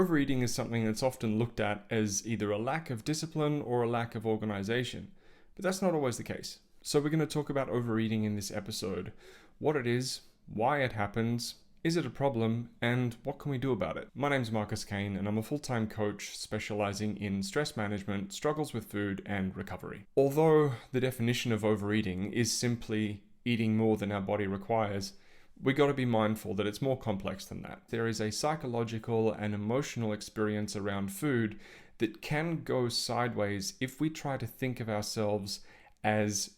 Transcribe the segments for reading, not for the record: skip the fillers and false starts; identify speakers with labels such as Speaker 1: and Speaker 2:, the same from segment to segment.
Speaker 1: Overeating is something that's often looked at as either a lack of discipline or a lack of organization, but that's not always the case. So we're going to talk about overeating in this episode, what it is, why it happens, is it a problem, and what can we do about it? My name's Marcus Kane, and I'm a full-time coach specializing in stress management, struggles with food, and recovery. Although the definition of overeating is simply eating more than our body requires, we got to be mindful that it's more complex than that. There is a psychological and emotional experience around food that can go sideways if we try to think of ourselves as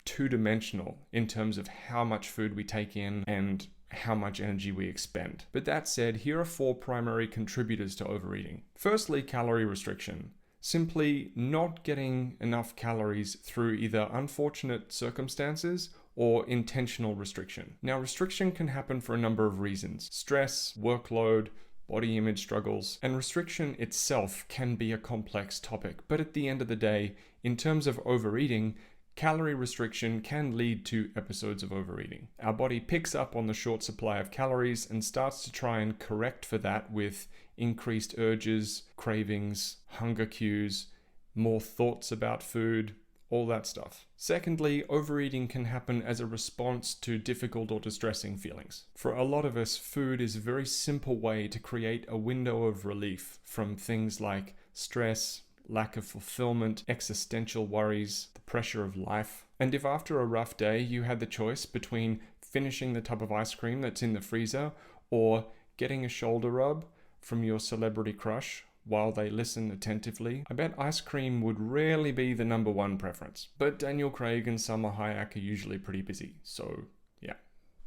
Speaker 1: two-dimensional in terms of how much food we take in and how much energy we expend. But that said, here are 4 primary contributors to overeating. Firstly, calorie restriction. Simply not getting enough calories through either unfortunate circumstances or intentional restriction. Now, restriction can happen for a number of reasons: stress, workload, body image struggles, and restriction itself can be a complex topic. But at the end of the day, in terms of overeating, calorie restriction can lead to episodes of overeating. Our body picks up on the short supply of calories and starts to try and correct for that with increased urges, cravings, hunger cues, more thoughts about food, all that stuff. Secondly, overeating can happen as a response to difficult or distressing feelings. For a lot of us, food is a very simple way to create a window of relief from things like stress, lack of fulfillment, existential worries, the pressure of life. And if after a rough day you had the choice between finishing the tub of ice cream that's in the freezer or getting a shoulder rub from your celebrity crush while they listen attentively, I bet ice cream would rarely be the number one preference. But Daniel Craig and Salma Hayek are usually pretty busy, so yeah.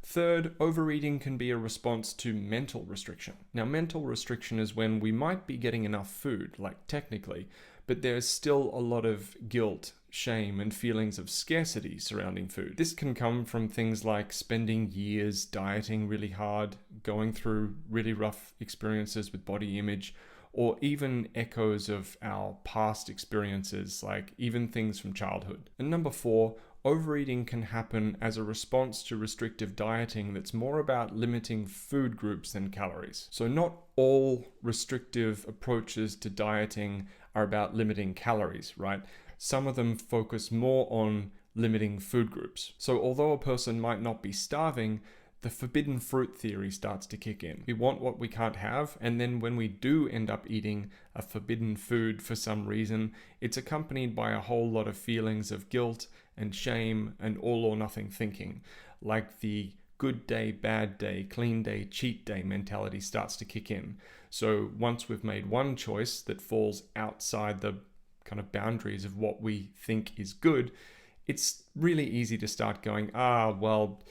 Speaker 1: Third, overeating can be a response to mental restriction. Now, mental restriction is when we might be getting enough food, like technically, but there's still a lot of guilt, shame, and feelings of scarcity surrounding food. This can come from things like spending years dieting really hard, going through really rough experiences with body image, or even echoes of our past experiences, like even things from childhood. And number 4, overeating can happen as a response to restrictive dieting that's more about limiting food groups than calories. So not all restrictive approaches to dieting are about limiting calories, right? Some of them focus more on limiting food groups. So although a person might not be starving, the forbidden fruit theory starts to kick in. We want what we can't have, and then when we do end up eating a forbidden food for some reason, it's accompanied by a whole lot of feelings of guilt and shame and all or nothing thinking, like the good day, bad day, clean day, cheat day mentality starts to kick in. So once we've made one choice that falls outside the kind of boundaries of what we think is good, it's really easy to start going, well,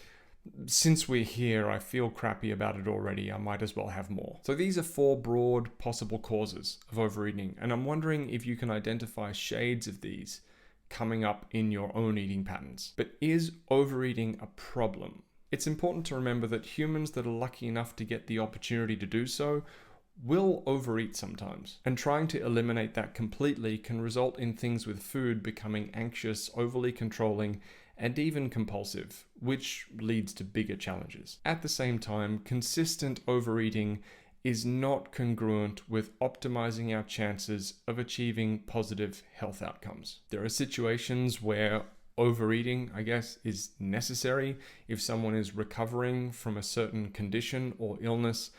Speaker 1: since we're here, I feel crappy about it already, I might as well have more. So these are 4 broad possible causes of overeating, and I'm wondering if you can identify shades of these coming up in your own eating patterns. But is overeating a problem? It's important to remember that humans that are lucky enough to get the opportunity to do so will overeat sometimes, and trying to eliminate that completely can result in things with food becoming anxious, overly controlling, and even compulsive, which leads to bigger challenges. At the same time, consistent overeating is not congruent with optimizing our chances of achieving positive health outcomes. There are situations where overeating, I guess, is necessary if someone is recovering from a certain condition or illness,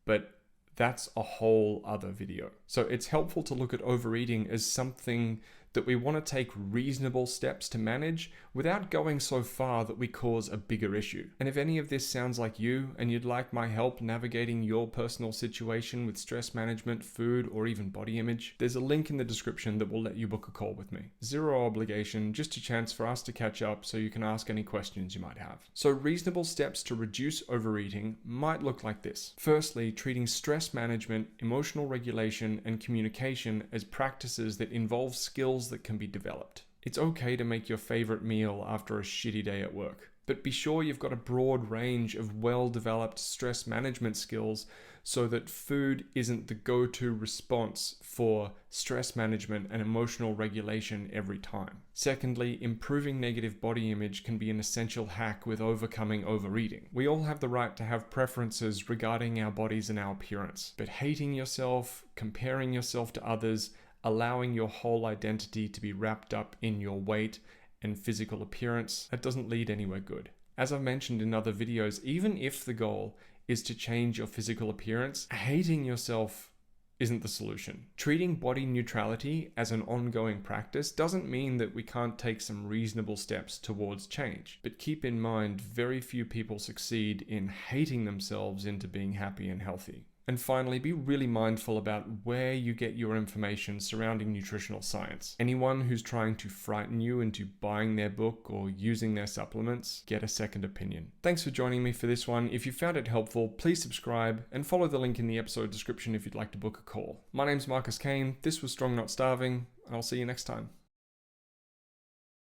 Speaker 1: but that's a whole other video. So it's helpful to look at overeating as something that we want to take reasonable steps to manage without going so far that we cause a bigger issue. And if any of this sounds like you and you'd like my help navigating your personal situation with stress management, food, or even body image, there's a link in the description that will let you book a call with me. 0 obligation, just a chance for us to catch up so you can ask any questions you might have. So reasonable steps to reduce overeating might look like this. Firstly, treating stress management, emotional regulation, and communication as practices that involve skills that can be developed. It's okay to make your favorite meal after a shitty day at work, but be sure you've got a broad range of well-developed stress management skills so that food isn't the go-to response for stress management and emotional regulation every time. Secondly, improving negative body image can be an essential hack with overcoming overeating. We all have the right to have preferences regarding our bodies and our appearance, but hating yourself, comparing yourself to others, allowing your whole identity to be wrapped up in your weight and physical appearance, that doesn't lead anywhere good. As I've mentioned in other videos, even if the goal is to change your physical appearance, hating yourself isn't the solution. Treating body neutrality as an ongoing practice doesn't mean that we can't take some reasonable steps towards change. But keep in mind, very few people succeed in hating themselves into being happy and healthy. And finally, be really mindful about where you get your information surrounding nutritional science. Anyone who's trying to frighten you into buying their book or using their supplements, get a second opinion. Thanks for joining me for this one. If you found it helpful, please subscribe and follow the link in the episode description if you'd like to book a call. My name's Marcus Kane. This was Strong Not Starving, and I'll see you next time.